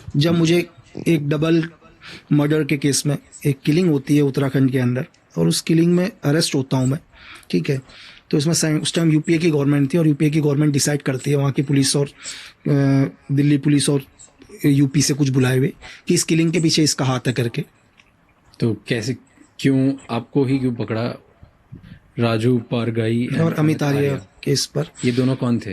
जब मुझे एक डबल मर्डर के केस में एक किलिंग होती है उत्तराखंड के अंदर, और उस किलिंग में अरेस्ट होता हूँ मैं, ठीक है। तो इसमें उस टाइम यूपीए की गवर्नमेंट थी, और यूपीए की गवर्नमेंट डिसाइड करती है, वहाँ की पुलिस और दिल्ली पुलिस और यूपी से कुछ बुलाए हुए, कि इस किलिंग के पीछे इसका हाथ है करके। तो कैसे, क्यों आपको ही क्यों पकड़ा? राजू पारगाई और अमित आर्य केस पर। ये दोनों कौन थे?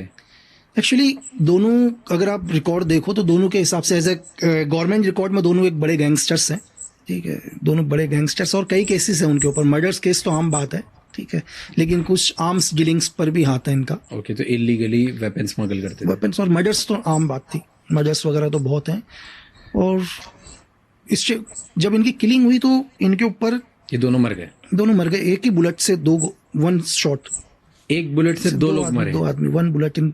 एक्चुअली दोनों, अगर आप रिकॉर्ड देखो तो दोनों के हिसाब से एज ए गवर्नमेंट रिकॉर्ड में दोनों एक बड़े गैंगस्टर्स हैं, ठीक है। दोनों बड़े गैंगस्टर्स, और कई केसेस हैं उनके ऊपर। मर्डर्स केस तो आम बात है, ठीक है, लेकिन कुछ आर्म्स डीलिंग्स पर भी हाथ है इनका। ओके, तो इलीगली वेपन स्मगल करते थे। वेपन्स और मर्डर्स तो आम बात थी, मर्डर्स वगैरह तो बहुत हैं। और इससे जब इनकी किलिंग हुई तो इनके ऊपर ये दोनों मर गए? दोनों मर गए, एक ही बुलेट से वन शॉट, एक बुलेट से दो लोग मरे? 2 आदमी, 1 bullet in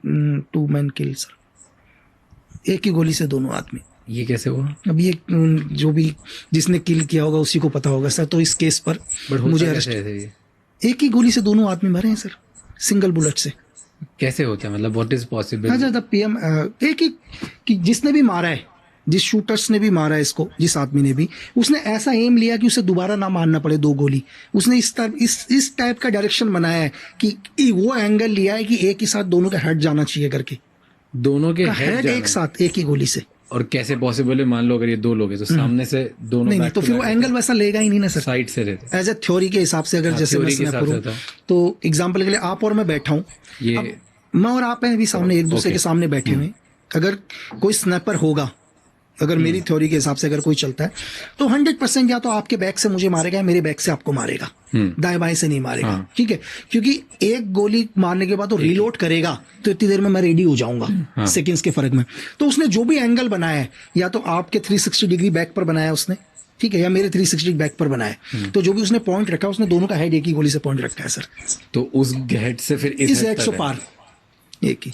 2 man kill sir. एक ही गोली से दोनों आदमी। ये कैसे हुआ? अब ये जो भी जिसने किल किया होगा उसी को पता होगा सर। तो इस केस पर मुझे अरेस्ट, एक ही गोली से दोनों आदमी मरे हैं सर, सिंगल बुलेट से। कैसे होता है, मतलब व्हाट इज पॉसिबल? अच्छा, पीएम एक ही कि जिसने भी मारा है, जिस शूटर्स ने भी मारा है इसको, जिस आदमी ने भी, उसने ऐसा एम लिया कि उसे दोबारा ना मारना पड़े 2 गोली। उसने इस टाइप का डायरेक्शन बनाया है कि वो एंगल लिया है कि एक ही साथ दोनों का हेड जाना चाहिए करके। दोनों के हेड एक साथ एक ही गोली से। और कैसे पॉसिबल है? मान लो अगर ये 2 लोग हैं तो सामने से दोनों नहीं, तो फिर वो एंगल वैसा लेगा ही नहीं ना सर, साइड से रहते। एज ए थ्योरी के हिसाब से अगर जैसे मैं स्नैपर हूं, तो एग्जांपल के लिए आप और मैं बैठा हूं, ये मैं और आप हैं अभी सामने, एक दूसरे के सामने बैठे हुए। अगर कोई स्नैपर होगा, अगर मेरी थ्योरी के हिसाब से अगर कोई चलता है, तो 100% या तो आपके बैक से मुझे मारेगा या मेरे बैक से आपको मारेगा, दाएं बाएं से नहीं मारेगा, ठीक है। क्योंकि एक गोली मारने के बाद वो रीलोड करेगा, तो इतनी देर में मैं रेडी हो जाऊंगा, सेकंड्स के फर्क में। तो उसने जो भी एंगल बनाया है, या तो आपके 360 डिग्री बैक पर बनाया उसने, ठीक है, या मेरे 360 बैक पर बनाया, तो जो भी उसने पॉइंट रखा, उसने दोनों का हेड एक ही गोली से पॉइंट रखा है सर। तो उस हेड से फिर इस हेड से पार एक ही